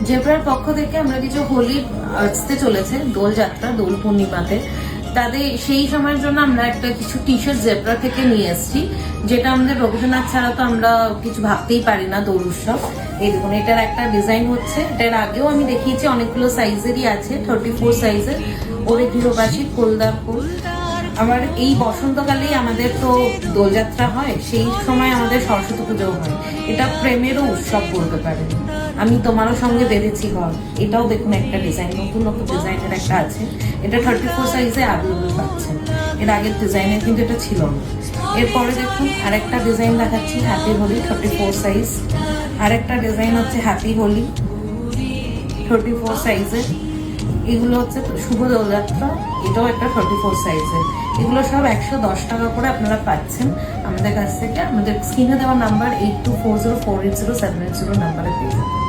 জেব্রার পক্ষ থেকে আমরা কিছু হোলি আসতে চলেছে, দোলযাত্রা, দোল পূর্ণিমাতে, তাদের সেই সময়ের জন্য আমরা একটা কিছু টি শার্ট জেব্রা থেকে নিয়ে এসেছি, যেটা আমাদের রবীন্দ্রনাথ ছাড়া তো আমরা কিছু ভাবতেই পারি না দোল উৎসব। এই দেখুন, এটার একটা ডিজাইন হচ্ছে, এটার আগেও আমি দেখিয়েছি, অনেকগুলো সাইজেরই আছে, 34 সাইজের। ওরে গৃহবাসী কোলদার ফুল। আমার এই বসন্তকালেই আমাদের তো দোলযাত্রা হয়, সেই সময় আমাদের সরস্বতী পুজো হয়। এটা প্রেমেরও উৎসব বলতে পারেন। আমি তোমারও সঙ্গে বেঁধেছি ঘর, এটাও দেখুন একটা ডিজাইন, নতুন নতুন ডিজাইনের একটা আছে। এটা 34 সাইজে অ্যাভেলেবল পাচ্ছেন। এর আগের ডিজাইনের কিন্তু এটা ছিল না। এরপরে দেখুন আরেকটা ডিজাইন দেখাচ্ছি, হ্যাপি হোলি, 34 সাইজ। আরেকটা ডিজাইন হচ্ছে হ্যাপি হোলি, 34 সাইজের। এগুলো হচ্ছে শুভ দোলযাত্রা, এটাও একটা 34 সাইজের। এগুলো সব 110 টাকা করে আপনারা পাচ্ছেন আমাদের কাছ থেকে। আমাদের স্ক্রিনে দেওয়া নাম্বার 8240480780 নাম্বারে পেয়ে যাবেন।